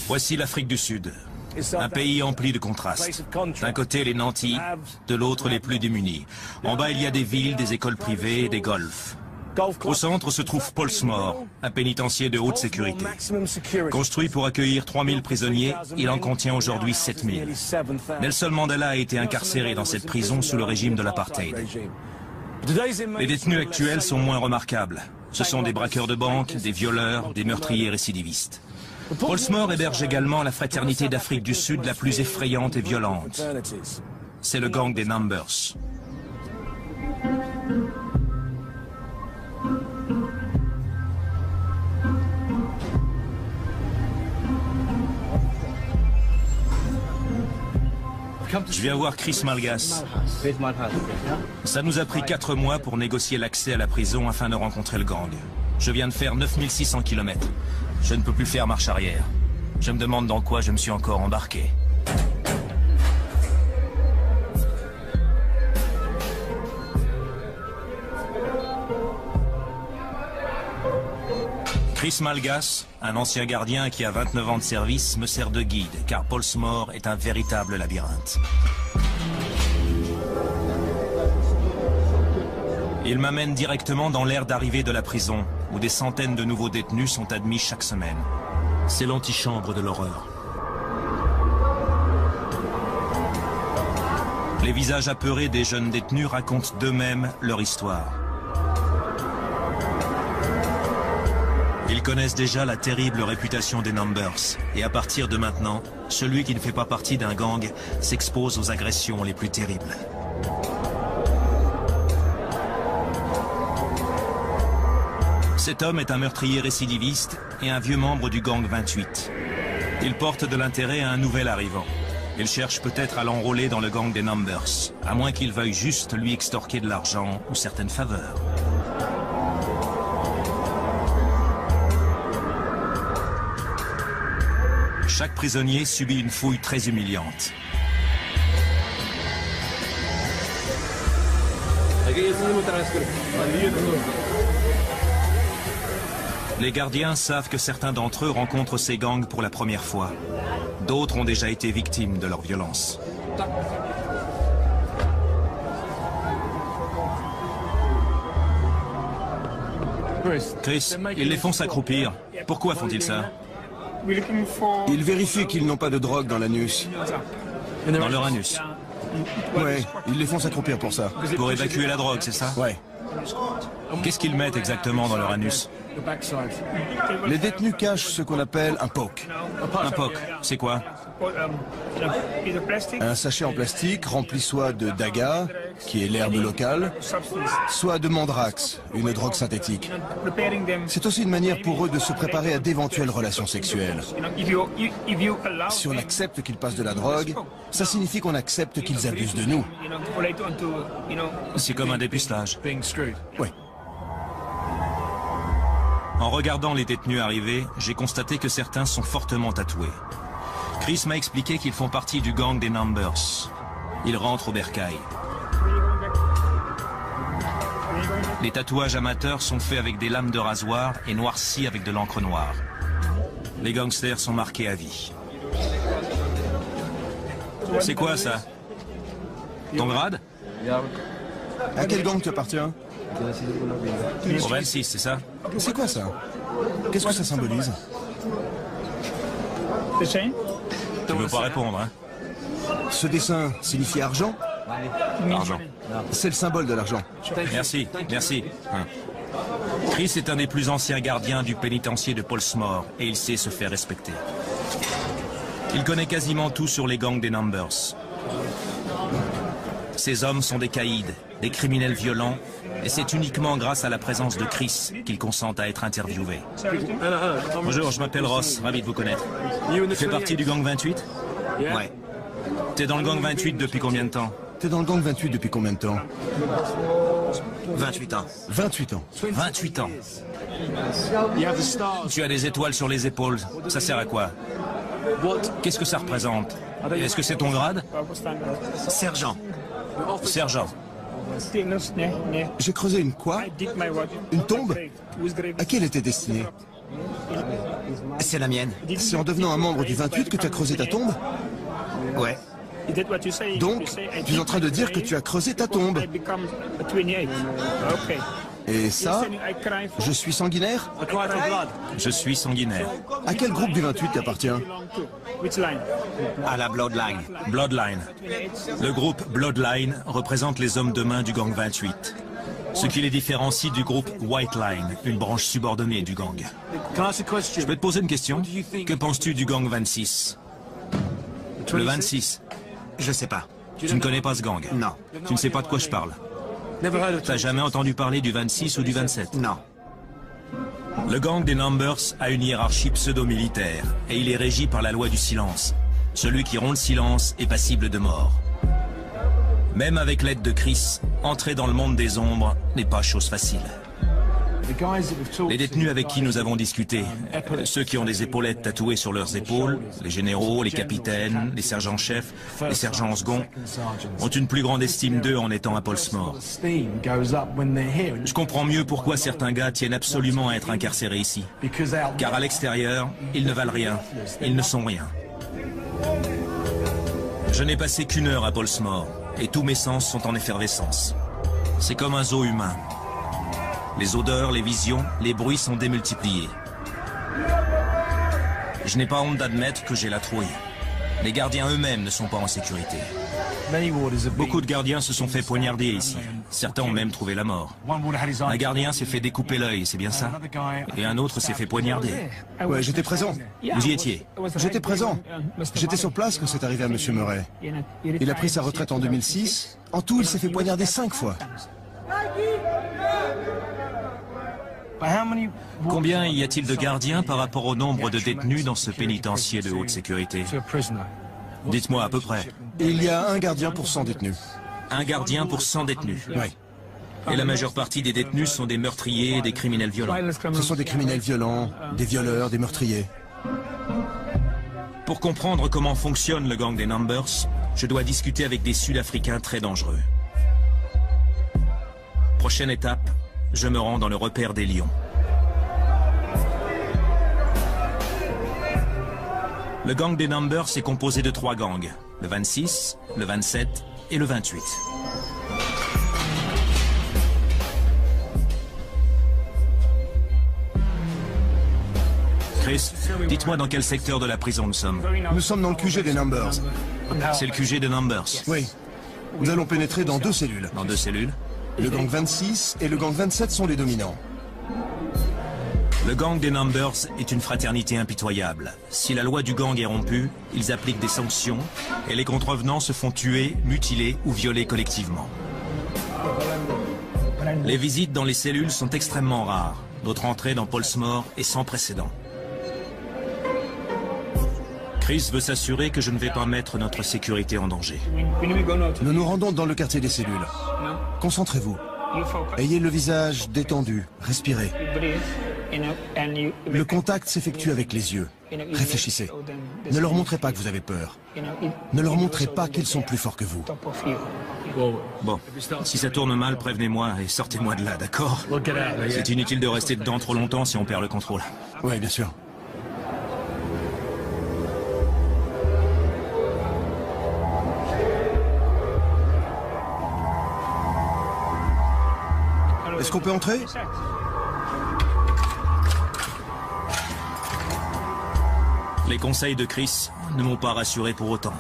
Voici l'Afrique du Sud, un pays empli de contrastes. D'un côté les nantis, de l'autre les plus démunis. En bas il y a des villes, des écoles privées, des golfs. Au centre se trouve Pollsmoor, un pénitencier de haute sécurité. Construit pour accueillir 3000 prisonniers, il en contient aujourd'hui 7000. Nelson Mandela a été incarcéré dans cette prison sous le régime de l'apartheid. Les détenus actuels sont moins remarquables. Ce sont des braqueurs de banques, des violeurs, des meurtriers récidivistes. Pollsmoor héberge également la fraternité d'Afrique du Sud la plus effrayante et violente. C'est le gang des Numbers. Je viens voir Chris Malgas. Ça nous a pris 4 mois pour négocier l'accès à la prison afin de rencontrer le gang. Je viens de faire 9600 km. Je ne peux plus faire marche arrière. Je me demande dans quoi je me suis encore embarqué. Chris Malgas, un ancien gardien qui a 29 ans de service, me sert de guide, car Pollsmoor est un véritable labyrinthe. Il m'amène directement dans l'aire d'arrivée de la prison, où des centaines de nouveaux détenus sont admis chaque semaine. C'est l'antichambre de l'horreur. Les visages apeurés des jeunes détenus racontent d'eux-mêmes leur histoire. Ils connaissent déjà la terrible réputation des Numbers. Et à partir de maintenant, celui qui ne fait pas partie d'un gang s'expose aux agressions les plus terribles. Cet homme est un meurtrier récidiviste et un vieux membre du gang 28. Il porte de l'intérêt à un nouvel arrivant. Il cherche peut-être à l'enrôler dans le gang des Numbers, à moins qu'il veuille juste lui extorquer de l'argent ou certaines faveurs. Chaque prisonnier subit une fouille très humiliante. Les gardiens savent que certains d'entre eux rencontrent ces gangs pour la première fois. D'autres ont déjà été victimes de leur violence. Chris, ils les font s'accroupir. Pourquoi font-ils ça? Ils vérifient qu'ils n'ont pas de drogue dans l'anus. Dans leur anus? Ouais, ils les font s'accroupir pour ça. Pour évacuer la drogue, c'est ça? Ouais. Qu'est-ce qu'ils mettent exactement dans leur anus? Les détenus cachent ce qu'on appelle un poke. Un poke, c'est quoi? Un sachet en plastique rempli soit de daga, qui est l'herbe locale, soit de mandrax, une drogue synthétique. C'est aussi une manière pour eux de se préparer à d'éventuelles relations sexuelles. Si on accepte qu'ils passent de la drogue, ça signifie qu'on accepte qu'ils abusent de nous. C'est comme un dépistage. Oui. En regardant les détenus arriver, j'ai constaté que certains sont fortement tatoués. Chris m'a expliqué qu'ils font partie du gang des Numbers. Ils rentrent au bercail. Les tatouages amateurs sont faits avec des lames de rasoir et noircis avec de l'encre noire. Les gangsters sont marqués à vie. C'est quoi ça? Ton grade? À quel gang tu appartiens? Au 26, c'est ça? C'est quoi ça? Qu'est-ce que ça symbolise? Tu veux pas répondre, hein? Ce dessin signifie argent? Argent. C'est le symbole de l'argent. Merci, merci. Chris est un des plus anciens gardiens du pénitencier de Pollsmoor et il sait se faire respecter. Il connaît quasiment tout sur les gangs des Numbers. Ces hommes sont des caïds, des criminels violents, et c'est uniquement grâce à la présence de Chris qu'il consent à être interviewé. Bonjour, je m'appelle Ross, ravi de vous connaître. Tu fais partie du gang 28? Ouais. T'es dans le gang 28 depuis combien de temps? T'es dans le gang 28 depuis combien de temps? 28 ans. 28 ans. 28 ans. Tu as des étoiles sur les épaules, ça sert à quoi? Qu'est-ce que ça représente? Est-ce que c'est ton grade? Sergent. Sergent. J'ai creusé une quoi? Une tombe? À qui elle était destinée? C'est la mienne. C'est en devenant un membre du 28 que tu as creusé ta tombe? Ouais. Donc, tu es en train de dire que tu as creusé ta tombe. Et ça, je suis sanguinaire? Je suis sanguinaire. À quel groupe du 28 tu appartiens? À la Bloodline. Bloodline. Le groupe Bloodline représente les hommes de main du gang 28. Ce qui les différencie du groupe White Line, une branche subordonnée du gang. Je peux te poser une question? Que penses-tu du gang 26? Le 26? Je sais pas. Tu ne connais pas ce gang? Non. Tu ne sais pas de quoi je parle? T'as jamais entendu parler du 26 ou du 27? Non. Le gang des Numbers a une hiérarchie pseudo-militaire, et il est régi par la loi du silence. Celui qui rompt le silence est passible de mort. Même avec l'aide de Chris, entrer dans le monde des ombres n'est pas chose facile. Les détenus avec qui nous avons discuté, ceux qui ont des épaulettes tatouées sur leurs épaules, les généraux, les capitaines, les sergents-chefs, les sergents en second, ont une plus grande estime d'eux en étant à Polsmore. Je comprends mieux pourquoi certains gars tiennent absolument à être incarcérés ici. Car à l'extérieur, ils ne valent rien, ils ne sont rien. Je n'ai passé qu'une heure à Polsmore, et tous mes sens sont en effervescence. C'est comme un zoo humain. Les odeurs, les visions, les bruits sont démultipliés. Je n'ai pas honte d'admettre que j'ai la trouille. Les gardiens eux-mêmes ne sont pas en sécurité. Beaucoup de gardiens se sont fait poignarder ici. Certains ont même trouvé la mort. Un gardien s'est fait découper l'œil, c'est bien ça? Et un autre s'est fait poignarder. Ouais, j'étais présent. Vous y étiez? J'étais présent. J'étais sur place quand c'est arrivé à M. Murray. Il a pris sa retraite en 2006. En tout, il s'est fait poignarder 5 fois. Combien y a-t-il de gardiens par rapport au nombre de détenus dans ce pénitencier de haute sécurité? Dites-moi à peu près. Il y a un gardien pour 100 détenus. Un gardien pour 100 détenus. Oui. Et la majeure partie des détenus sont des meurtriers et des criminels violents. Ce sont des criminels violents, des violeurs, des meurtriers. Pour comprendre comment fonctionne le gang des Numbers, je dois discuter avec des Sud-Africains très dangereux. Prochaine étape, je me rends dans le repère des lions. Le gang des Numbers est composé de 3 gangs, le 26, le 27 et le 28. Chris, dites-moi dans quel secteur de la prison nous sommes. Nous sommes dans le QG des Numbers. C'est le QG des Numbers. Oui. Nous allons pénétrer dans 2 cellules. Dans 2 cellules? Le gang 26 et le gang 27 sont les dominants. Le gang des Numbers est une fraternité impitoyable. Si la loi du gang est rompue, ils appliquent des sanctions et les contrevenants se font tuer, mutiler ou violer collectivement. Les visites dans les cellules sont extrêmement rares. Notre entrée dans Polsmore est sans précédent. Chris veut s'assurer que je ne vais pas mettre notre sécurité en danger. Nous nous rendons dans le quartier des cellules. Concentrez-vous. Ayez le visage détendu, respirez. Le contact s'effectue avec les yeux. Réfléchissez. Ne leur montrez pas que vous avez peur. Ne leur montrez pas qu'ils sont plus forts que vous. Bon, si ça tourne mal, prévenez-moi et sortez-moi de là, d'accord? C'est inutile de rester dedans trop longtemps si on perd le contrôle. Oui, bien sûr. Est-ce qu'on peut entrer? Les conseils de Chris ne m'ont pas rassuré pour autant.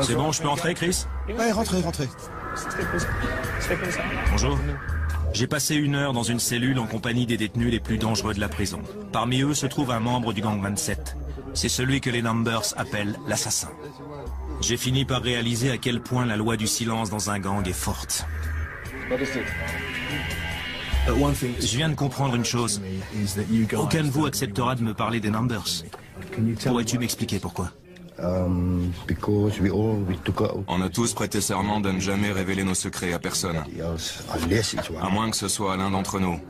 C'est bon, je peux entrer, Chris? Ouais, rentrez, rentrez. Bonjour. J'ai passé 1 heure dans une cellule en compagnie des détenus les plus dangereux de la prison. Parmi eux se trouve un membre du gang 27. C'est celui que les Numbers appellent l'assassin. J'ai fini par réaliser à quel point la loi du silence dans un gang est forte. Je viens de comprendre une chose. Aucun de vous acceptera de me parler des Numbers. Pourrais-tu m'expliquer pourquoi? On a tous prêté serment de ne jamais révéler nos secrets à personne. À moins que ce soit l'un d'entre nous.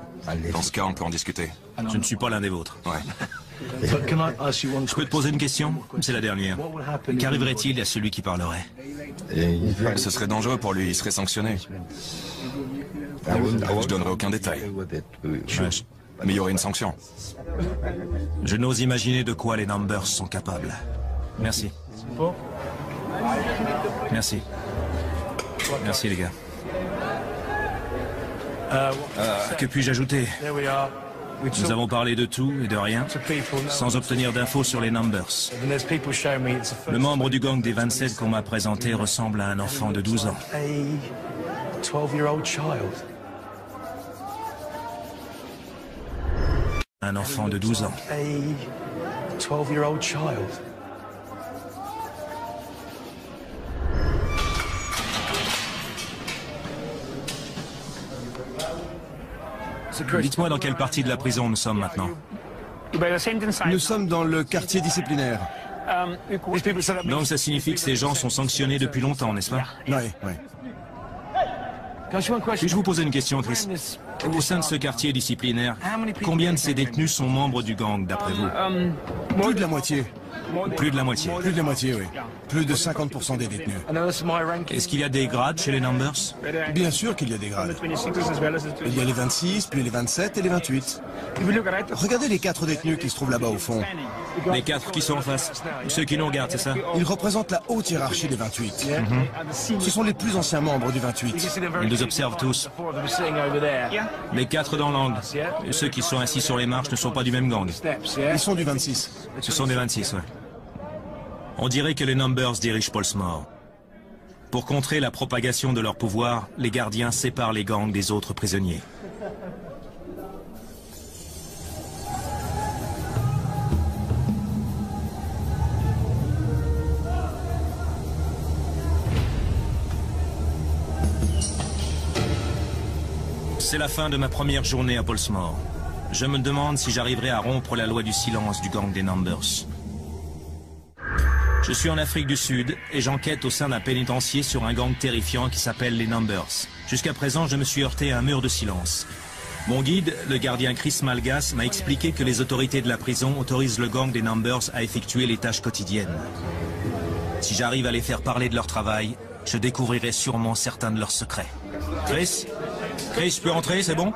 Dans ce cas, on peut en discuter. Je ne suis pas l'un des vôtres. Ouais. Je peux te poser une question? C'est la dernière. Qu'arriverait-il à celui qui parlerait? Ce serait dangereux pour lui, il serait sanctionné. Je donnerai aucun détail. Mais il y aurait une sanction. Je n'ose imaginer de quoi les Numbers sont capables. Merci. Merci. Merci les gars. Que puis-je ajouter? Nous avons parlé de tout et de rien, sans obtenir d'infos sur les Numbers. Le membre du gang des 27 qu'on m'a présenté ressemble à un enfant de 12 ans. Un enfant de 12 ans. Dites-moi dans quelle partie de la prison nous sommes maintenant. Nous sommes dans le quartier disciplinaire. Donc ça signifie que ces gens sont sanctionnés depuis longtemps, n'est-ce pas? Oui, oui. Puis-je vous poser une question, Chris? Au sein de ce quartier disciplinaire, combien de ces détenus sont membres du gang, d'après vous? Plus de la moitié. Plus de la moitié. Plus de la moitié, oui. Plus de 50% des détenus. Est-ce qu'il y a des grades chez les Numbers? Bien sûr qu'il y a des grades. Il y a les 26, puis les 27 et les 28. Regardez les 4 détenus qui se trouvent là-bas au fond. Les 4 qui sont en face? Ceux qui nous regardent, c'est ça? Ils représentent la haute hiérarchie des 28. Ce sont les plus anciens membres du 28. Ils nous observent tous. Les 4 dans l'angle. Ceux qui sont assis sur les marches ne sont pas du même gang. Ils sont du 26. Ce sont des 26, ouais. On dirait que les Numbers dirigent Polsmore. Pour contrer la propagation de leur pouvoir, les gardiens séparent les gangs des autres prisonniers. C'est la fin de ma première journée à Polsmore. Je me demande si j'arriverai à rompre la loi du silence du gang des Numbers. Je suis en Afrique du Sud et j'enquête au sein d'un pénitencier sur un gang terrifiant qui s'appelle les Numbers. Jusqu'à présent, je me suis heurté à un mur de silence. Mon guide, le gardien Chris Malgas, m'a expliqué que les autorités de la prison autorisent le gang des Numbers à effectuer les tâches quotidiennes. Si j'arrive à les faire parler de leur travail, je découvrirai sûrement certains de leurs secrets. Chris? Chris, je peux entrer, c'est bon?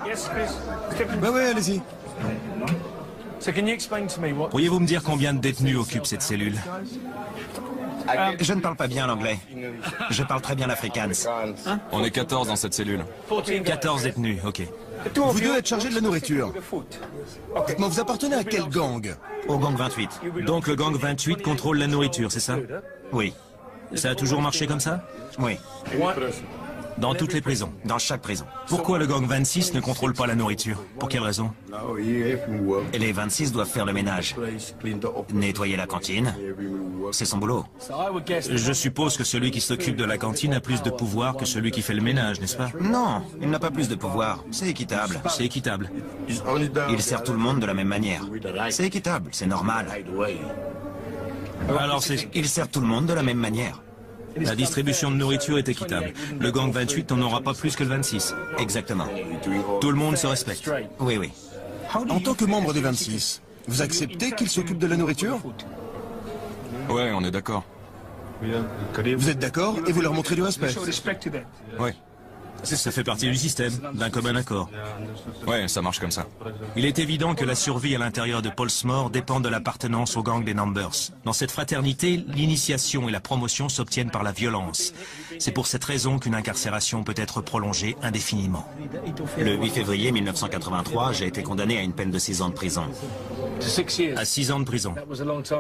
Bah ouais, allez-y. Pourriez-vous me dire combien de détenus occupent cette cellule? Je ne parle pas bien l'anglais. Je parle très bien l'afrikaans. On est 14 dans cette cellule. 14 détenus, ok. Vous deux êtes chargés de la nourriture. Dites-moi, vous appartenez à quel gang? Au gang 28. Donc le gang 28 contrôle la nourriture, c'est ça? Oui. Ça a toujours marché comme ça? Oui. Dans toutes les prisons? Dans chaque prison. Pourquoi le gang 26 ne contrôle pas la nourriture? Pour quelle raison? Et les 26 doivent faire le ménage. Nettoyer la cantine. C'est son boulot. Je suppose que celui qui s'occupe de la cantine a plus de pouvoir que celui qui fait le ménage, n'est-ce pas? Non, il n'a pas plus de pouvoir. C'est équitable. C'est équitable. Il sert tout le monde de la même manière. C'est équitable, c'est normal. Alors c'est... Il sert tout le monde de la même manière. La distribution de nourriture est équitable. Le gang 28 n'en aura pas plus que le 26. Exactement. Tout le monde se respecte. Oui, oui. En tant que membre des 26, vous acceptez qu'ils s'occupent de la nourriture? Ouais, on est d'accord. Vous êtes d'accord et vous leur montrez du respect? Ouais. Ça fait partie du système, d'un commun accord. Ouais, ça marche comme ça. Il est évident que la survie à l'intérieur de Polsmore dépend de l'appartenance au gang des Numbers. Dans cette fraternité, l'initiation et la promotion s'obtiennent par la violence. C'est pour cette raison qu'une incarcération peut être prolongée indéfiniment. Le 8 février 1983, j'ai été condamné à une peine de 6 ans de prison. À 6 ans de prison.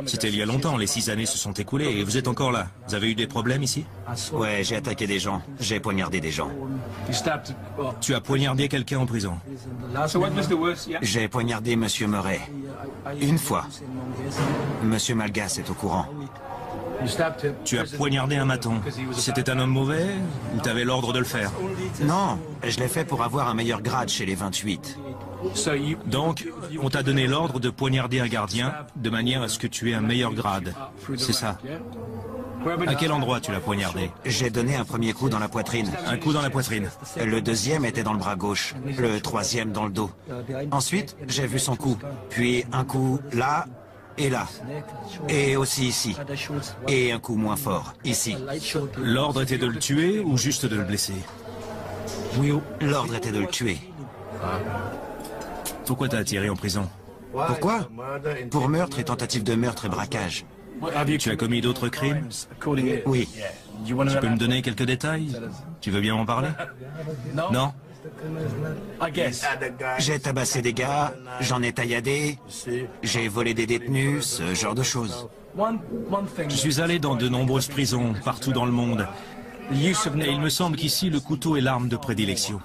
C'était il y a longtemps, les 6 années se sont écoulées et vous êtes encore là. Vous avez eu des problèmes ici? Ouais, j'ai attaqué des gens, j'ai poignardé des gens. Tu as poignardé quelqu'un en prison? J'ai poignardé Monsieur Murray. Une fois. Monsieur Malgas est au courant. Tu as poignardé un maton. C'était un homme mauvais ou t'avais l'ordre de le faire? Non, je l'ai fait pour avoir un meilleur grade chez les 28. Donc, on t'a donné l'ordre de poignarder un gardien de manière à ce que tu aies un meilleur grade. C'est ça? À quel endroit tu l'as poignardé? J'ai donné un premier coup dans la poitrine. Un coup dans la poitrine. Le deuxième était dans le bras gauche. Le troisième dans le dos. Ensuite, j'ai vu son coup. Puis un coup là et là. Et aussi ici. Et un coup moins fort, ici. L'ordre était de le tuer ou juste de le blesser? L'ordre était de le tuer. Pourquoi t'as atterri en prison? Pourquoi? Pour meurtre et tentative de meurtre et braquage. Tu as commis d'autres crimes? Oui. Tu peux me donner quelques détails? Tu veux bien m'en parler? Non? J'ai tabassé des gars, j'en ai tailladé, j'ai volé des détenus, ce genre de choses. Je suis allé dans de nombreuses prisons, partout dans le monde. Et il me semble qu'ici, le couteau est l'arme de prédilection.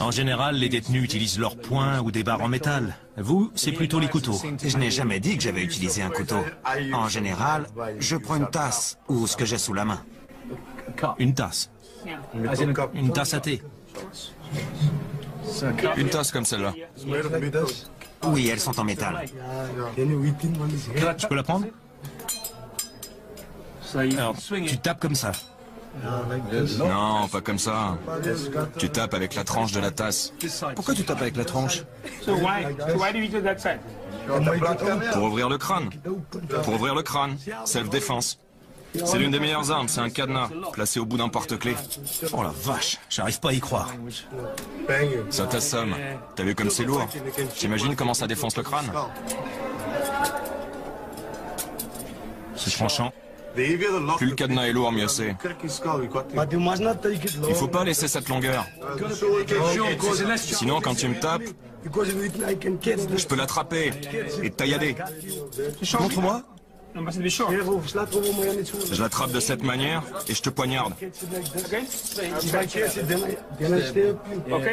En général, les détenus utilisent leurs poings ou des barres en métal. Vous, c'est plutôt les couteaux. Je n'ai jamais dit que j'avais utilisé un couteau. En général, je prends une tasse ou ce que j'ai sous la main. Une tasse. Une tasse à thé. Une tasse comme celle-là. Oui, elles sont en métal. Je peux la prendre? Alors, tu tapes comme ça. Non, pas comme ça. Tu tapes avec la tranche de la tasse. Pourquoi tu tapes avec la tranche? Pour ouvrir le crâne. Pour ouvrir le crâne. Self-défense. C'est l'une des meilleures armes, c'est un cadenas, placé au bout d'un porte-clés. Oh la vache, j'arrive pas à y croire. Ça t'assomme. T'as vu comme c'est lourd? T'imagines comment ça défonce le crâne? C'est tranchant. Plus le cadenas est lourd, mieux c'est. Il faut pas laisser cette longueur. Sinon, quand tu me tapes, je peux l'attraper et te taillader. Montre-moi. Je l'attrape de cette manière et je te poignarde.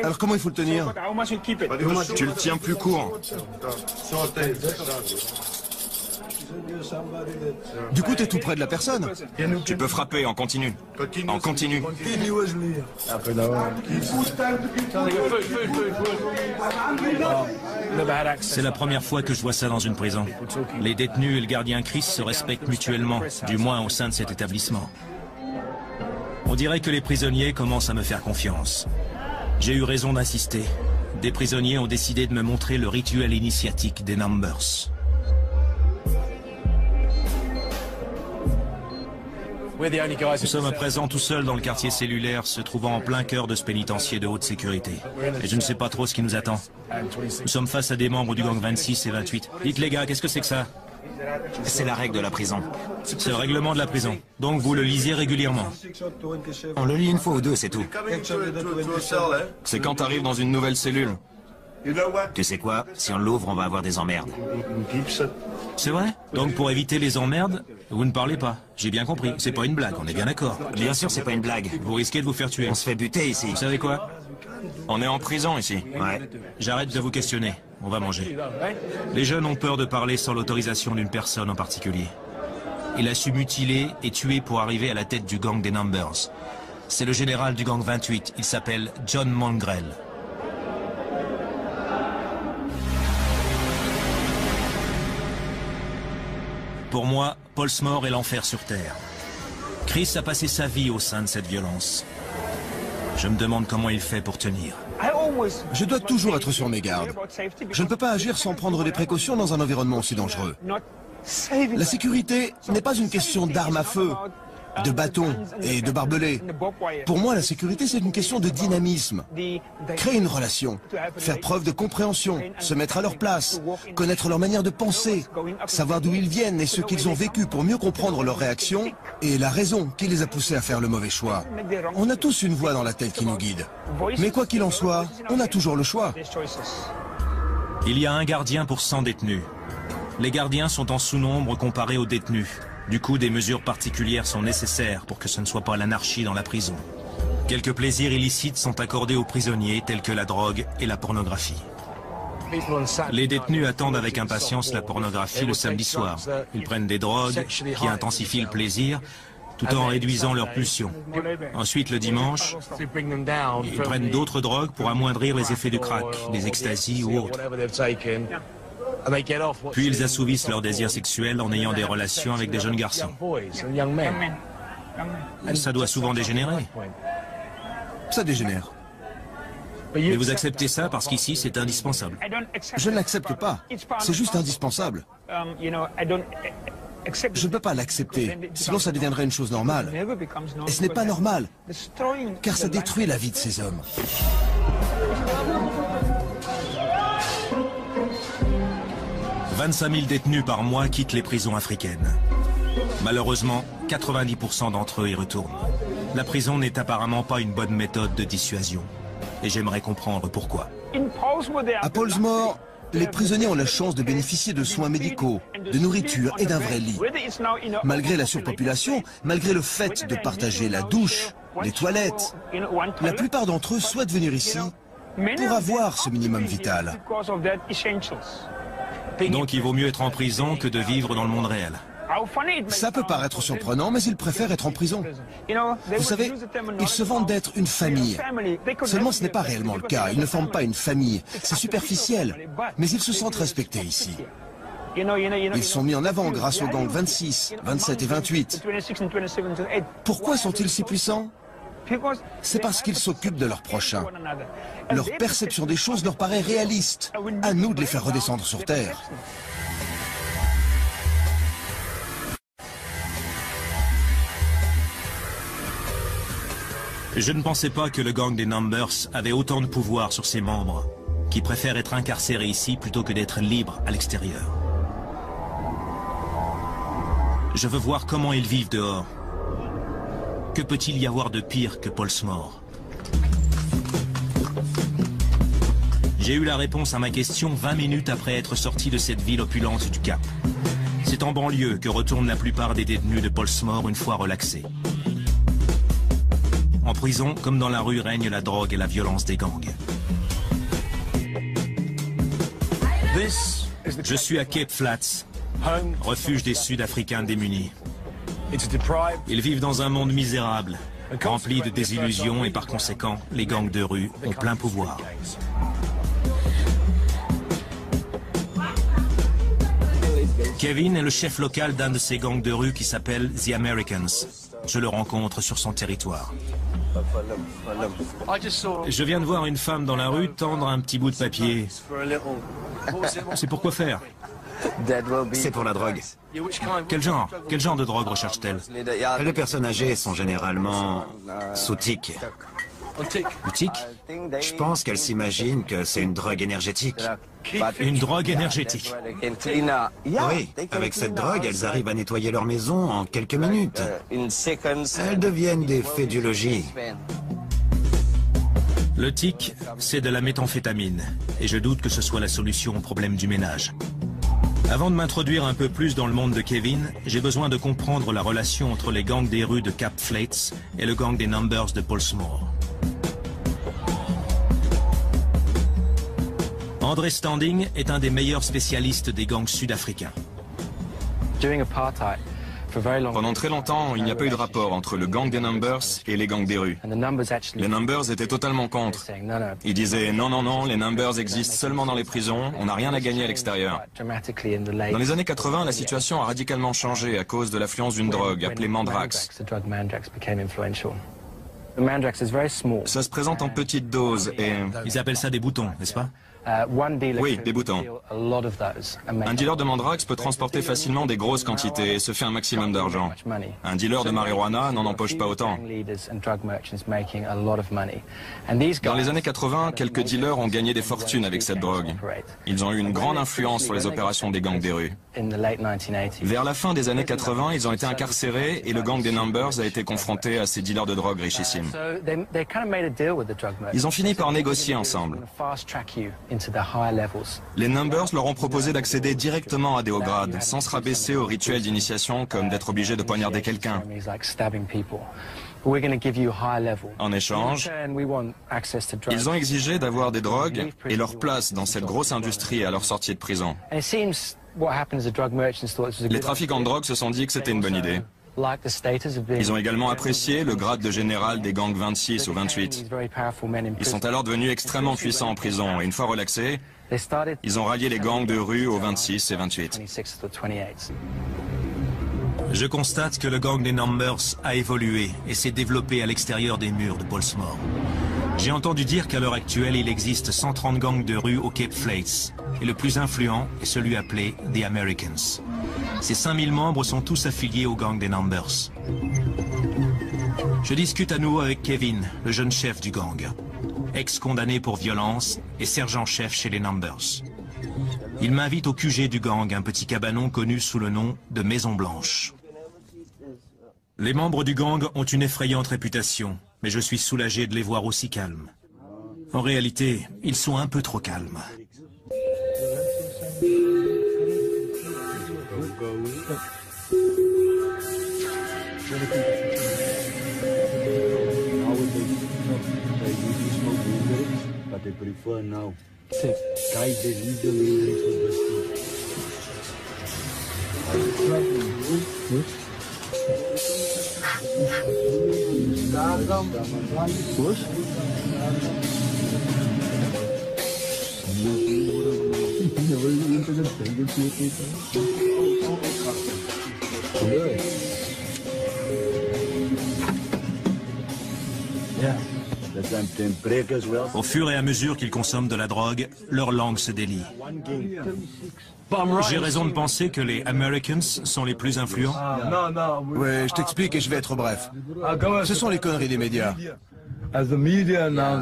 Alors comment il faut le tenir? Tu le tiens plus court. Du coup, t'es tout près de la personne. Tu peux frapper en continu. En continu. C'est la première fois que je vois ça dans une prison. Les détenus et le gardien Chris se respectent mutuellement, du moins au sein de cet établissement. On dirait que les prisonniers commencent à me faire confiance. J'ai eu raison d'insister. Des prisonniers ont décidé de me montrer le rituel initiatique des Numbers. Nous sommes à présent tout seuls dans le quartier cellulaire, se trouvant en plein cœur de ce pénitencier de haute sécurité. Et je ne sais pas trop ce qui nous attend. Nous sommes face à des membres du gang 26 et 28. Dites les gars, qu'est-ce que c'est que ça? C'est la règle de la prison. C'est le règlement de la prison. Donc vous le lisez régulièrement? On le lit une fois ou deux, c'est tout. C'est quand t'arrives dans une nouvelle cellule. Tu sais quoi? Si on l'ouvre, on va avoir des emmerdes. C'est vrai? Donc pour éviter les emmerdes, vous ne parlez pas. J'ai bien compris. C'est pas une blague, on est bien d'accord. Bien sûr, c'est pas une blague. Vous risquez de vous faire tuer. On se fait buter ici. Vous savez quoi? On est en prison ici. Ouais. J'arrête de vous questionner. On va manger. Les jeunes ont peur de parler sans l'autorisation d'une personne en particulier. Il a su mutiler et tuer pour arriver à la tête du gang des Numbers. C'est le général du gang 28. Il s'appelle John Mongrel. Pour moi, Paulsmore est l'enfer sur Terre. Chris a passé sa vie au sein de cette violence. Je me demande comment il fait pour tenir. Je dois toujours être sur mes gardes. Je ne peux pas agir sans prendre des précautions dans un environnement aussi dangereux. La sécurité n'est pas une question d'armes à feu, de bâtons et de barbelés. Pour moi, la sécurité, c'est une question de dynamisme. Créer une relation, faire preuve de compréhension, se mettre à leur place, connaître leur manière de penser, savoir d'où ils viennent et ce qu'ils ont vécu pour mieux comprendre leurs réactions et la raison qui les a poussés à faire le mauvais choix. On a tous une voix dans la tête qui nous guide. Mais quoi qu'il en soit, on a toujours le choix. Il y a un gardien pour 100 détenus. Les gardiens sont en sous-nombre comparés aux détenus. Du coup, des mesures particulières sont nécessaires pour que ce ne soit pas l'anarchie dans la prison. Quelques plaisirs illicites sont accordés aux prisonniers, tels que la drogue et la pornographie. Les détenus attendent avec impatience la pornographie le samedi soir. Ils prennent des drogues qui intensifient le plaisir, tout en réduisant leurs pulsions. Ensuite, le dimanche, ils prennent d'autres drogues pour amoindrir les effets du crack, des extasies ou autres. Puis ils assouvissent leur désir sexuel en ayant des relations avec des jeunes garçons. Ça doit souvent dégénérer. Ça dégénère. Mais vous acceptez ça parce qu'ici c'est indispensable. Je ne l'accepte pas. C'est juste indispensable. Je ne peux pas l'accepter, sinon ça deviendrait une chose normale. Et ce n'est pas normal, car ça détruit la vie de ces hommes. 25 000 détenus par mois quittent les prisons africaines. Malheureusement, 90% d'entre eux y retournent. La prison n'est apparemment pas une bonne méthode de dissuasion. Et j'aimerais comprendre pourquoi. À Pollsmoor, les prisonniers ont la chance de bénéficier de soins médicaux, de nourriture et d'un vrai lit. Malgré la surpopulation, malgré le fait de partager la douche, les toilettes, la plupart d'entre eux souhaitent venir ici pour avoir ce minimum vital. Donc il vaut mieux être en prison que de vivre dans le monde réel. Ça peut paraître surprenant, mais ils préfèrent être en prison. Vous savez, ils se vantent d'être une famille. Seulement, ce n'est pas réellement le cas. Ils ne forment pas une famille. C'est superficiel. Mais ils se sentent respectés ici. Ils sont mis en avant grâce aux gangs 26, 27 et 28. Pourquoi sont-ils si puissants? C'est parce qu'ils s'occupent de leurs prochains. Leur perception des choses leur paraît réaliste. À nous de les faire redescendre sur Terre. Je ne pensais pas que le gang des Numbers avait autant de pouvoir sur ses membres, qui préfèrent être incarcérés ici plutôt que d'être libres à l'extérieur. Je veux voir comment ils vivent dehors. Que peut-il y avoir de pire que Pollsmoor? J'ai eu la réponse à ma question 20 minutes après être sorti de cette ville opulente du Cap. C'est en banlieue que retournent la plupart des détenus de Pollsmoor une fois relaxés. En prison, comme dans la rue, règne la drogue et la violence des gangs. Je suis à Cape Flats, refuge des Sud-Africains démunis. Ils vivent dans un monde misérable, rempli de désillusions et par conséquent, les gangs de rue ont plein pouvoir. Kevin est le chef local d'un de ces gangs de rue qui s'appelle The Americans. Je le rencontre sur son territoire. Je viens de voir une femme dans la rue tendre un petit bout de papier. C'est pour quoi faire? C'est pour la drogue. Quel genre de drogue recherche-t-elle? Les personnes âgées sont généralement sous tic. Tic? Je pense qu'elles s'imaginent que c'est une drogue énergétique. Une drogue énergétique? Oui, avec cette drogue, elles arrivent à nettoyer leur maison en quelques minutes. Elles deviennent des fées du logis. Le tic, c'est de la méthamphétamine, et je doute que ce soit la solution au problème du ménage. Avant de m'introduire un peu plus dans le monde de Kevin, j'ai besoin de comprendre la relation entre les gangs des rues de Cape Flats et le gang des Numbers de Pollsmoor. André Standing est un des meilleurs spécialistes des gangs sud-africains. Pendant très longtemps, il n'y a pas eu de rapport entre le gang des Numbers et les gangs des rues. Les Numbers étaient totalement contre. Ils disaient non, non, non, les Numbers existent seulement dans les prisons, on n'a rien à gagner à l'extérieur. Dans les années 80, la situation a radicalement changé à cause de l'affluence d'une drogue appelée Mandrax. Ça se présente en petites doses et... Ils appellent ça des boutons, n'est-ce pas? Oui, des boutons. Un dealer de Mandrax peut transporter facilement des grosses quantités et se fait un maximum d'argent. Un dealer de marijuana n'en empoche pas autant. Dans les années 80, quelques dealers ont gagné des fortunes avec cette drogue. Ils ont eu une grande influence sur les opérations des gangs des rues. Vers la fin des années 80, ils ont été incarcérés et le gang des Numbers a été confronté à ces dealers de drogue richissimes. Ils ont fini par négocier ensemble. Les Numbers leur ont proposé d'accéder directement à des hauts grades, sans se rabaisser aux rituels d'initiation comme d'être obligé de poignarder quelqu'un. En échange, ils ont exigé d'avoir des drogues et leur place dans cette grosse industrie à leur sortie de prison. Les trafiquants de drogue se sont dit que c'était une bonne idée. Ils ont également apprécié le grade de général des gangs 26 ou 28. Ils sont alors devenus extrêmement puissants en prison et une fois relaxés, ils ont rallié les gangs de rue aux 26 et 28. Je constate que le gang des Numbers a évolué et s'est développé à l'extérieur des murs de Pollsmoor. J'ai entendu dire qu'à l'heure actuelle, il existe 130 gangs de rue au Cape Flats et le plus influent est celui appelé The Americans. Ces 5000 membres sont tous affiliés au gang des Numbers. Je discute à nouveau avec Kevin, le jeune chef du gang, ex-condamné pour violence et sergent-chef chez les Numbers. Il m'invite au QG du gang, un petit cabanon connu sous le nom de Maison Blanche. Les membres du gang ont une effrayante réputation, mais je suis soulagé de les voir aussi calmes. En réalité, ils sont un peu trop calmes. Au fur et à mesure qu'ils consomment de la drogue, leur langue se délie. J'ai raison de penser que les Americans sont les plus influents? Ouais, je t'explique et je vais être bref. Ce sont les conneries des médias.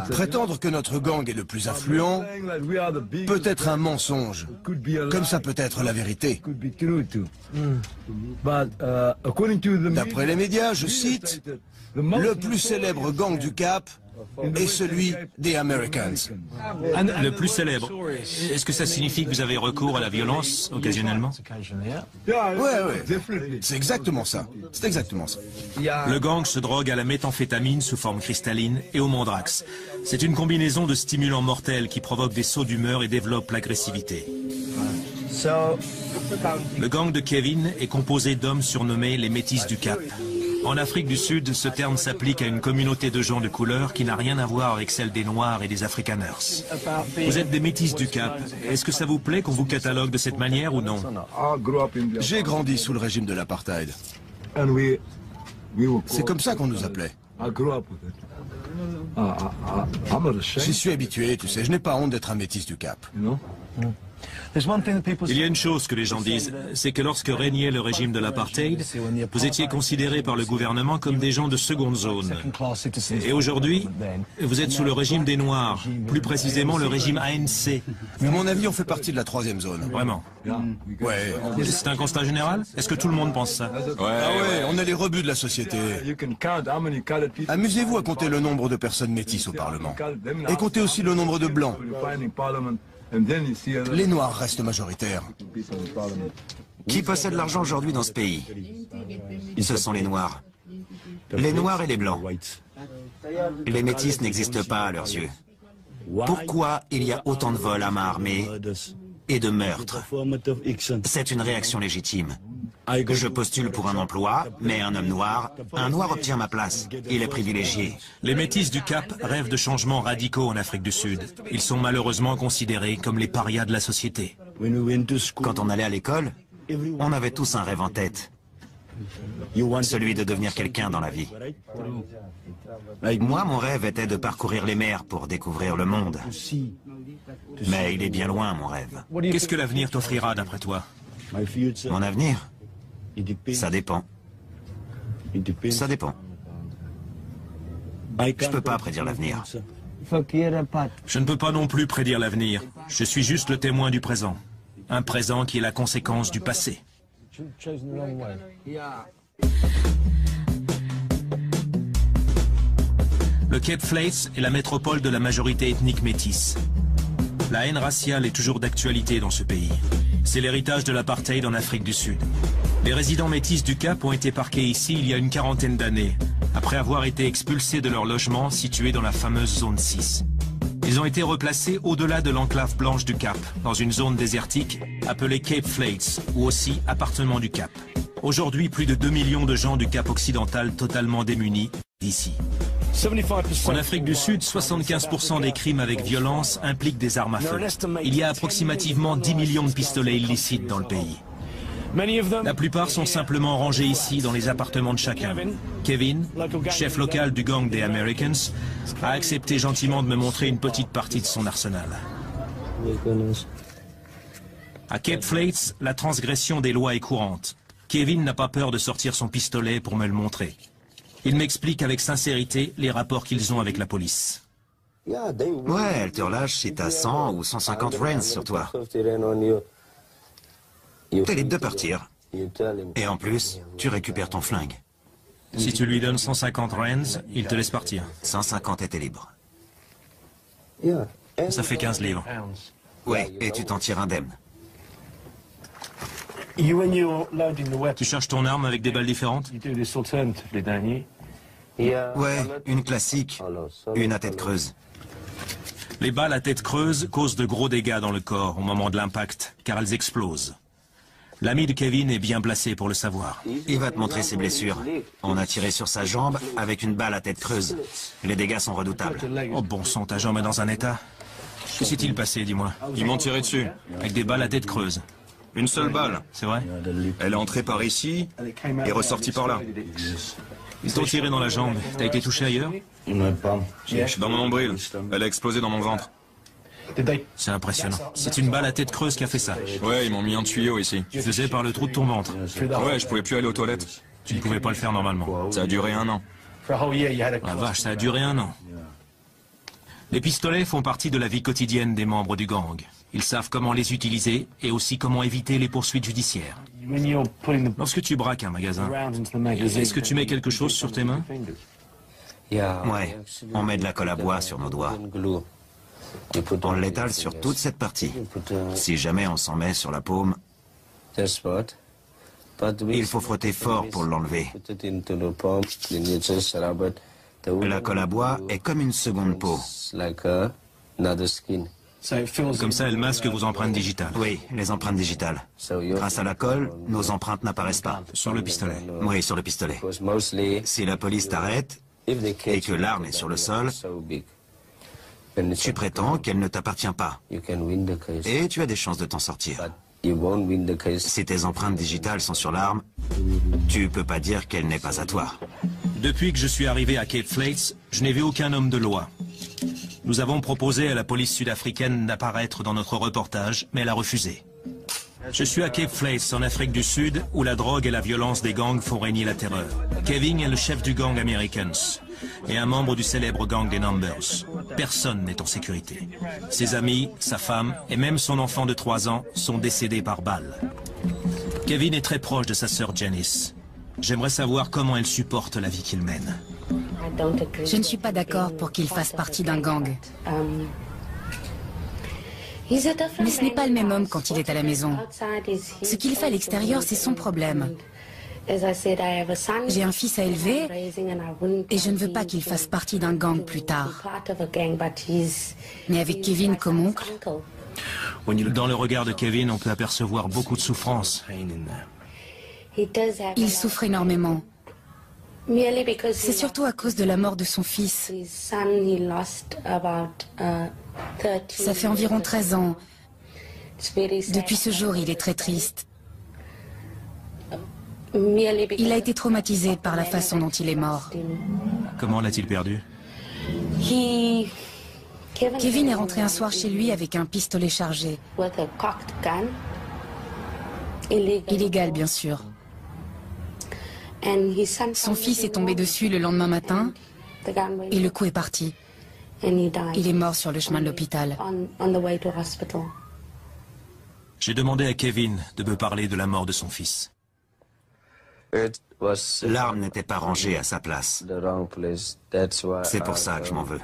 Prétendre que notre gang est le plus influent peut être un mensonge, comme ça peut être la vérité. D'après les médias, je cite, le plus célèbre gang du Cap est celui des Americans. Le plus célèbre. Est-ce que ça signifie que vous avez recours à la violence occasionnellement? Ouais, c'est exactement ça. C'est exactement ça. Le gang se drogue à la méthamphétamine sous forme cristalline et au mandrax. C'est une combinaison de stimulants mortels qui provoque des sauts d'humeur et développe l'agressivité. Le gang de Kevin est composé d'hommes surnommés les Métis du Cap. En Afrique du Sud, ce terme s'applique à une communauté de gens de couleur qui n'a rien à voir avec celle des Noirs et des Afrikaners. Vous êtes des Métis du Cap. Est-ce que ça vous plaît qu'on vous catalogue de cette manière ou non? J'ai grandi sous le régime de l'apartheid. C'est comme ça qu'on nous appelait. J'y suis habitué, tu sais, je n'ai pas honte d'être un métis du Cap. Il y a une chose que les gens disent, c'est que lorsque régnait le régime de l'apartheid, vous étiez considérés par le gouvernement comme des gens de seconde zone. Et aujourd'hui, vous êtes sous le régime des Noirs, plus précisément le régime ANC. Mais à mon avis, on fait partie de la troisième zone. Vraiment? Ouais. C'est un constat général? Est-ce que tout le monde pense ça? Ouais, on est les rebuts de la société. Amusez-vous à compter le nombre de personnes métisses au Parlement. Et comptez aussi le nombre de Blancs. Les Noirs restent majoritaires. Qui possède l'argent aujourd'hui dans ce pays? Ce sont les Noirs. Les Noirs et les Blancs. Les Métis n'existent pas à leurs yeux. Pourquoi il y a autant de vols à main armée et de meurtres? C'est une réaction légitime. Je postule pour un emploi, mais un Noir obtient ma place. Il est privilégié. Les Métis du Cap rêvent de changements radicaux en Afrique du Sud. Ils sont malheureusement considérés comme les parias de la société. Quand on allait à l'école, on avait tous un rêve en tête. Celui de devenir quelqu'un dans la vie. Moi, mon rêve était de parcourir les mers pour découvrir le monde. Mais il est bien loin, mon rêve. Qu'est-ce que l'avenir t'offrira d'après toi? Mon avenir? Ça dépend. Ça dépend. Je peux pas prédire l'avenir. Je ne peux pas non plus prédire l'avenir. Je suis juste le témoin du présent. Un présent qui est la conséquence du passé. Le Cape Flats est la métropole de la majorité ethnique métisse. La haine raciale est toujours d'actualité dans ce pays. C'est l'héritage de l'apartheid en Afrique du Sud. Les résidents métis du Cap ont été parqués ici il y a une quarantaine d'années, après avoir été expulsés de leur logement situé dans la fameuse zone 6. Ils ont été replacés au-delà de l'enclave blanche du Cap, dans une zone désertique appelée Cape Flats, ou aussi appartement du Cap. Aujourd'hui, plus de 2 millions de gens du Cap occidental totalement démunis d'ici. En Afrique du Sud, 75% des crimes avec violence impliquent des armes à feu. Il y a approximativement 10 millions de pistolets illicites dans le pays. La plupart sont simplement rangés ici dans les appartements de chacun. Kevin, chef local du gang des Americans, a accepté gentiment de me montrer une petite partie de son arsenal. À Cape Flats, la transgression des lois est courante. Kevin n'a pas peur de sortir son pistolet pour me le montrer. Il m'explique avec sincérité les rapports qu'ils ont avec la police. Ouais, elle te relâche si t'as 100 ou 150 rands sur toi. T'es libre de partir. Et en plus, tu récupères ton flingue. Si tu lui donnes 150 rands, il te laisse partir. 150 et t'es libre. Ça fait 15 livres. Ouais, et tu t'en tires indemne. Tu charges ton arme avec des balles différentes? Ouais, une classique, une à tête creuse. Les balles à tête creuse causent de gros dégâts dans le corps au moment de l'impact, car elles explosent. L'ami de Kevin est bien placé pour le savoir. Il va te montrer ses blessures. On a tiré sur sa jambe avec une balle à tête creuse. Les dégâts sont redoutables. Oh bon sang, ta jambe est dans un état. Que s'est-il passé, dis-moi? Ils m'ont tiré dessus. Avec des balles à tête creuse. Une seule balle. C'est vrai? Elle est entrée par ici et ressortie par là. Ils t'ont tiré dans la jambe. T'as été touché ailleurs? Dans mon nombril. Elle a explosé dans mon ventre. C'est impressionnant. C'est une balle à tête creuse qui a fait ça. Ouais, ils m'ont mis un tuyau ici. Tu faisais par le trou de ton ventre. Ouais, je pouvais plus aller aux toilettes. Tu ne pouvais pas le faire normalement. Ça a duré 1 an. La vache, ça a duré 1 an. Les pistolets font partie de la vie quotidienne des membres du gang. Ils savent comment les utiliser et aussi comment éviter les poursuites judiciaires. Lorsque tu braques un magasin, est-ce que tu mets quelque chose sur tes mains? Ouais, on met de la colle à bois sur nos doigts. On l'étale sur toute cette partie. Si jamais on s'en met sur la paume, il faut frotter fort pour l'enlever. La colle à bois est comme une seconde peau. Comme ça, elle masque vos empreintes digitales. Oui, les empreintes digitales. Grâce à la colle, nos empreintes n'apparaissent pas. Sur le pistolet. Oui, sur le pistolet. Si la police t'arrête et que l'arme est sur le sol, tu prétends qu'elle ne t'appartient pas. Et tu as des chances de t'en sortir. Si tes empreintes digitales sont sur l'arme, tu peux pas dire qu'elle n'est pas à toi. Depuis que je suis arrivé à Cape Flats, je n'ai vu aucun homme de loi. Nous avons proposé à la police sud-africaine d'apparaître dans notre reportage, mais elle a refusé. Je suis à Cape Flats, en Afrique du Sud, où la drogue et la violence des gangs font régner la terreur. Kevin est le chef du gang Americans et un membre du célèbre gang des Numbers. Personne n'est en sécurité. Ses amis, sa femme et même son enfant de 3 ans sont décédés par balle. Kevin est très proche de sa sœur Janice. J'aimerais savoir comment elle supporte la vie qu'il mène. Je ne suis pas d'accord pour qu'il fasse partie d'un gang. Mais ce n'est pas le même homme quand il est à la maison. Ce qu'il fait à l'extérieur, c'est son problème. J'ai un fils à élever et je ne veux pas qu'il fasse partie d'un gang plus tard. Mais avec Kevin comme oncle... Dans le regard de Kevin, on peut apercevoir beaucoup de souffrance. Il souffre énormément. C'est surtout à cause de la mort de son fils. Ça fait environ 13 ans. Depuis ce jour, il est très triste. Il a été traumatisé par la façon dont il est mort. Comment l'a-t-il perdu? Kevin est rentré un soir chez lui avec un pistolet chargé. Illégal, bien sûr. Son fils est tombé dessus le lendemain matin et le coup est parti. Il est mort sur le chemin de l'hôpital. J'ai demandé à Kevin de me parler de la mort de son fils. L'arme n'était pas rangée à sa place. C'est pour ça que je m'en veux.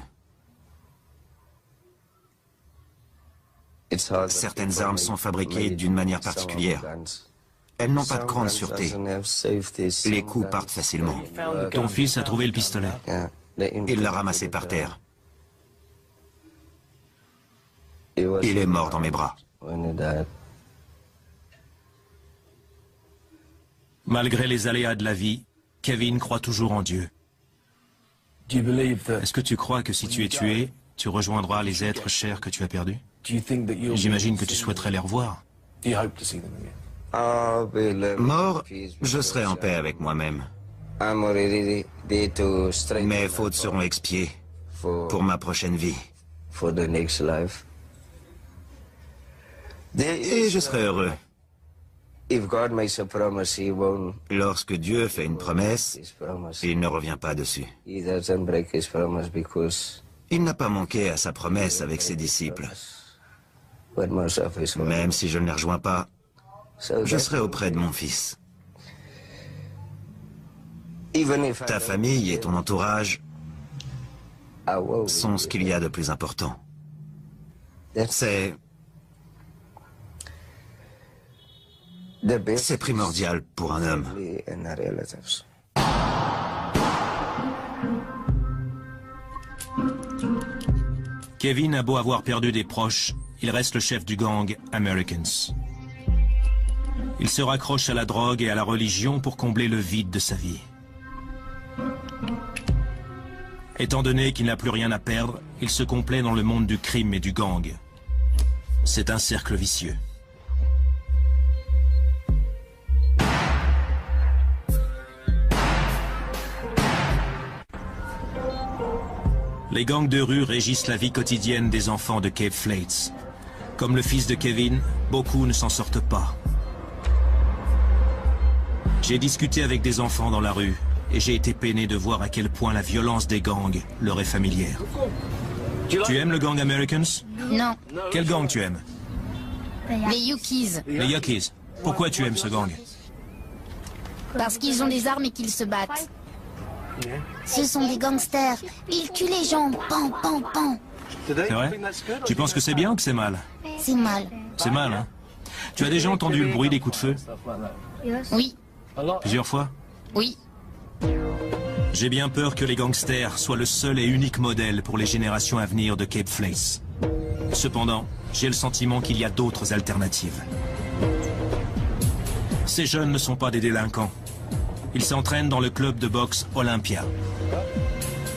Certaines armes sont fabriquées d'une manière particulière. Elles n'ont pas de grande sûreté. Les coups partent facilement. Ton fils a trouvé le pistolet. Il l'a ramassé par terre. Il est mort dans mes bras. Malgré les aléas de la vie, Kevin croit toujours en Dieu. Est-ce que tu crois que si tu es tué, tu rejoindras les êtres chers que tu as perdus? J'imagine que tu souhaiterais les revoir. Mort, je serai en paix avec moi-même. Mes fautes seront expiées pour ma prochaine vie. Et je serai heureux. Lorsque Dieu fait une promesse, il ne revient pas dessus. Il n'a pas manqué à sa promesse avec ses disciples. Même si je ne les rejoins pas, je serai auprès de mon fils. Ta famille et ton entourage sont ce qu'il y a de plus important. C'est primordial pour un homme. Kevin a beau avoir perdu des proches, il reste le chef du gang Americans. Il se raccroche à la drogue et à la religion pour combler le vide de sa vie. Étant donné qu'il n'a plus rien à perdre, il se complaît dans le monde du crime et du gang. C'est un cercle vicieux. Les gangs de rue régissent la vie quotidienne des enfants de Cape Flats. Comme le fils de Kevin, beaucoup ne s'en sortent pas. J'ai discuté avec des enfants dans la rue et j'ai été peiné de voir à quel point la violence des gangs leur est familière. Tu aimes le gang Americans? Non. Quel gang tu aimes? Les Yukis. Les Yukis. Pourquoi tu aimes ce gang? Parce qu'ils ont des armes et qu'ils se battent. Ce sont des gangsters. Ils tuent les gens. Pan, pan, pan. C'est vrai? Tu penses que c'est bien ou que c'est mal? C'est mal. C'est mal, hein? Tu as déjà entendu le bruit des coups de feu? Oui. Plusieurs fois? Oui. J'ai bien peur que les gangsters soient le seul et unique modèle pour les générations à venir de Cape Flats. Cependant, j'ai le sentiment qu'il y a d'autres alternatives. Ces jeunes ne sont pas des délinquants. Ils s'entraînent dans le club de boxe Olympia.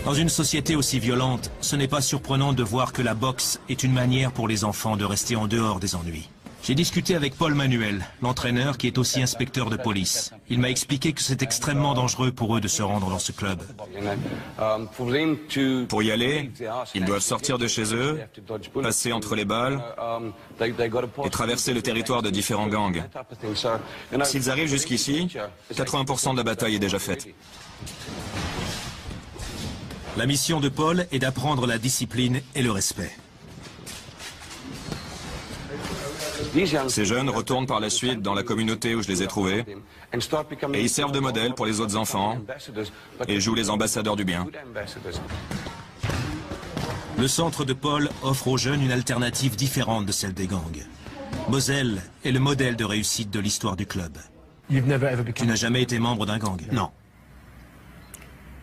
Dans une société aussi violente, ce n'est pas surprenant de voir que la boxe est une manière pour les enfants de rester en dehors des ennuis. J'ai discuté avec Paul Manuel, l'entraîneur qui est aussi inspecteur de police. Il m'a expliqué que c'est extrêmement dangereux pour eux de se rendre dans ce club. Pour y aller, ils doivent sortir de chez eux, passer entre les balles et traverser le territoire de différents gangs. S'ils arrivent jusqu'ici, 80% de la bataille est déjà faite. La mission de Paul est d'apprendre la discipline et le respect. Ces jeunes retournent par la suite dans la communauté où je les ai trouvés et ils servent de modèle pour les autres enfants et jouent les ambassadeurs du bien. Le centre de Paul offre aux jeunes une alternative différente de celle des gangs. Moselle est le modèle de réussite de l'histoire du club. Tu n'as jamais été membre d'un gang? Non.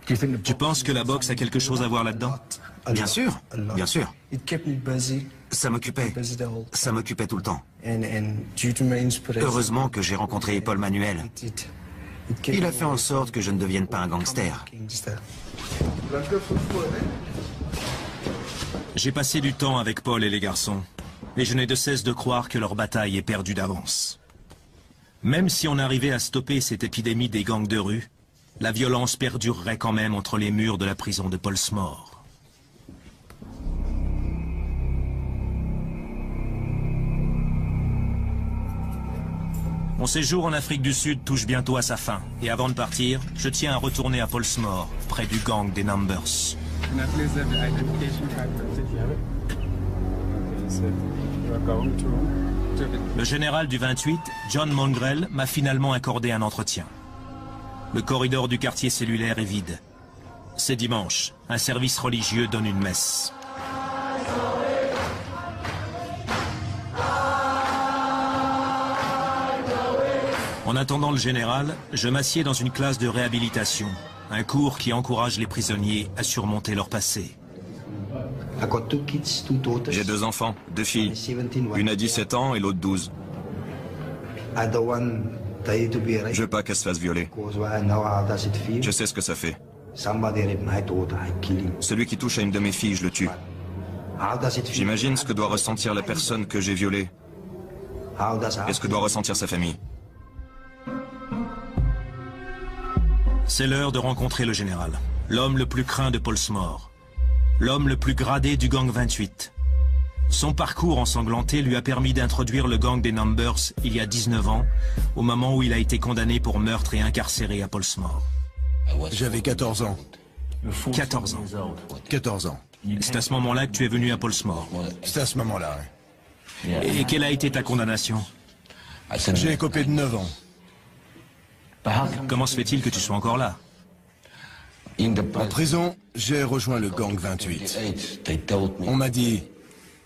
Tu penses que la boxe a quelque chose à voir là-dedans? Bien sûr, bien sûr. Ça m'occupait tout le temps. Heureusement que j'ai rencontré Paul Manuel. Il a fait en sorte que je ne devienne pas un gangster. J'ai passé du temps avec Paul et les garçons, et je n'ai de cesse de croire que leur bataille est perdue d'avance. Même si on arrivait à stopper cette épidémie des gangs de rue, la violence perdurerait quand même entre les murs de la prison de Pollsmoor. Mon séjour en Afrique du Sud touche bientôt à sa fin, et avant de partir, je tiens à retourner à Pollsmoor, près du gang des Numbers. Le général du 28, John Mongrel, m'a finalement accordé un entretien. Le corridor du quartier cellulaire est vide. C'est dimanche, un service religieux donne une messe. En attendant le général, je m'assieds dans une classe de réhabilitation, un cours qui encourage les prisonniers à surmonter leur passé. J'ai 2 enfants, 2 filles. Une a 17 ans et l'autre 12. Je veux pas qu'elle se fasse violer. Je sais ce que ça fait. Celui qui touche à une de mes filles, je le tue. J'imagine ce que doit ressentir la personne que j'ai violée et ce que doit ressentir sa famille. C'est l'heure de rencontrer le général, l'homme le plus craint de Pollsmoor, l'homme le plus gradé du gang 28. Son parcours ensanglanté lui a permis d'introduire le gang des Numbers il y a 19 ans, au moment où il a été condamné pour meurtre et incarcéré à Pollsmoor. J'avais 14 ans. 14 ans. 14 ans. C'est à ce moment-là que tu es venu à Pollsmoor. C'est à ce moment-là, oui. Et quelle a été ta condamnation? J'ai écopé de 9 ans. Comment se fait-il que tu sois encore là? En prison, j'ai rejoint le gang 28. On m'a dit,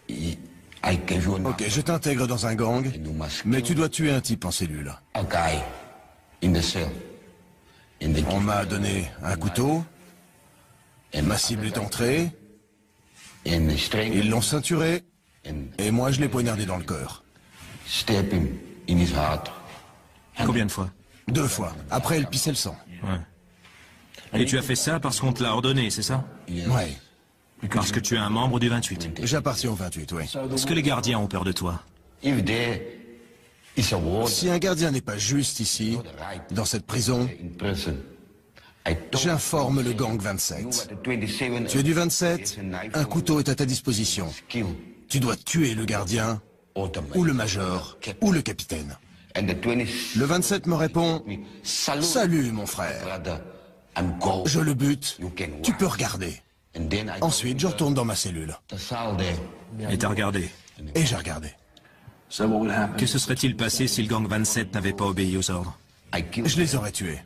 ok, je t'intègre dans un gang, mais tu dois tuer un type en cellule. On m'a donné un couteau, ma cible est entrée, ils l'ont ceinturé, et moi je l'ai poignardé dans le cœur. Combien de fois? 2 fois. Après, elle pissait le sang. Ouais. Et tu as fait ça parce qu'on te l'a ordonné, c'est ça? Ouais. Parce que tu es un membre du 28. J'appartiens au 28, oui. Est-ce que les gardiens ont peur de toi? Si un gardien n'est pas juste ici, dans cette prison, j'informe le gang 27. Tu es du 27, un couteau est à ta disposition. Tu dois tuer le gardien, ou le major, ou le capitaine. Le 27 me répond, « Salut mon frère, je le bute, tu peux regarder. » Ensuite, je retourne dans ma cellule. Et t'as regardé? Et j'ai regardé. Que se serait-il passé si le gang 27 n'avait pas obéi aux ordres? Je les aurais tués.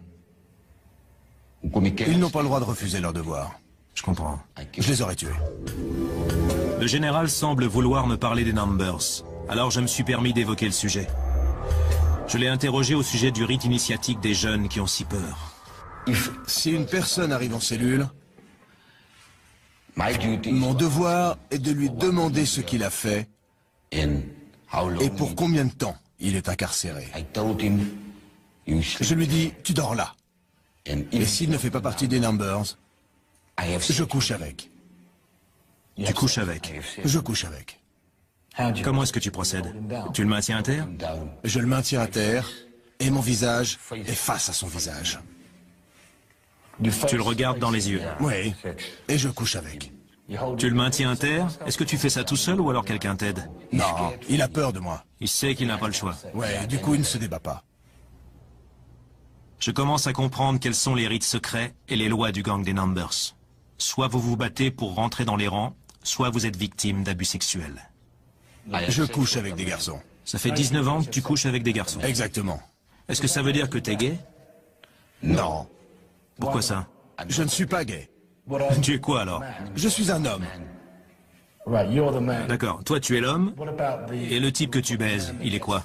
Ils n'ont pas le droit de refuser leur devoir. Je comprends. Je les aurais tués. Le général semble vouloir me parler des Numbers. Alors je me suis permis d'évoquer le sujet. Je l'ai interrogé au sujet du rite initiatique des jeunes qui ont si peur. Si une personne arrive en cellule, mon devoir est de lui demander ce qu'il a fait et pour combien de temps il est incarcéré. Je lui dis, tu dors là. Et s'il ne fait pas partie des Numbers, je couche avec. Tu couches avec? Je couche avec. Comment est-ce que tu procèdes? Tu le maintiens à terre? Je le maintiens à terre et mon visage est face à son visage. Tu le regardes dans les yeux? Oui, et je couche avec. Tu le maintiens à terre? Est-ce que tu fais ça tout seul ou alors quelqu'un t'aide? Non, il a peur de moi. Il sait qu'il n'a pas le choix. Ouais, du coup il ne se débat pas. Je commence à comprendre quels sont les rites secrets et les lois du gang des Numbers. Soit vous vous battez pour rentrer dans les rangs, soit vous êtes victime d'abus sexuels. Je couche avec des garçons. Ça fait 19 ans que tu couches avec des garçons. Exactement. Est-ce que ça veut dire que t'es gay? Non, Pourquoi ça? je ne suis pas gay. Tu es quoi alors? Je suis un homme. D'accord, toi tu es l'homme, et le type que tu baises, il est quoi?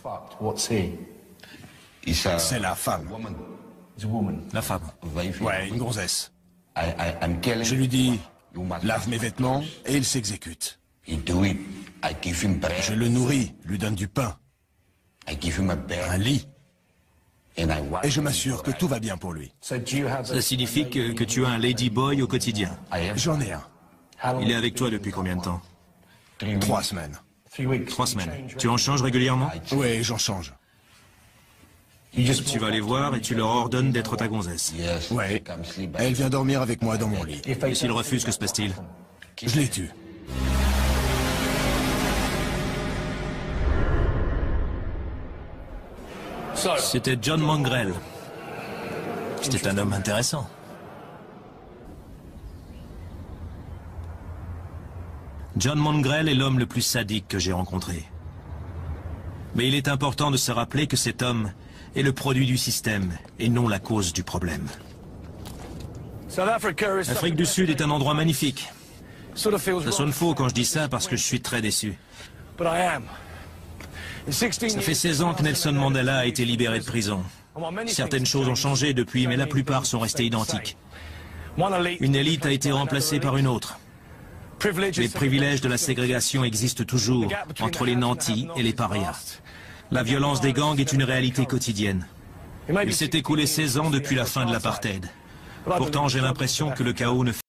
C'est la femme. La femme. Ouais, une gonzesse. Je lui dis, lave mes vêtements, et il s'exécute. Je le nourris, lui donne du pain, un lit, et je m'assure que tout va bien pour lui. Ça signifie que tu as un ladyboy au quotidien. J'en ai un. Il est avec toi depuis combien de temps? 3 semaines. 3 semaines. Tu en changes régulièrement? Oui, j'en change. Tu vas les voir et tu leur ordonnes d'être ta gonzesse. Ouais, elle vient dormir avec moi dans mon lit. Et s'ils refusent, que se passe-t-il? Je les tue. C'était John Mongrel. C'était un homme intéressant. John Mongrel est l'homme le plus sadique que j'ai rencontré. Mais il est important de se rappeler que cet homme est le produit du système et non la cause du problème. L'Afrique du Sud est un endroit magnifique. Ça sonne faux quand je dis ça parce que je suis très déçu. Ça fait 16 ans que Nelson Mandela a été libéré de prison. Certaines choses ont changé depuis, mais la plupart sont restées identiques. Une élite a été remplacée par une autre. Les privilèges de la ségrégation existent toujours entre les nantis et les parias. La violence des gangs est une réalité quotidienne. Il s'est écoulé 16 ans depuis la fin de l'apartheid. Pourtant, j'ai l'impression que le chaos ne fait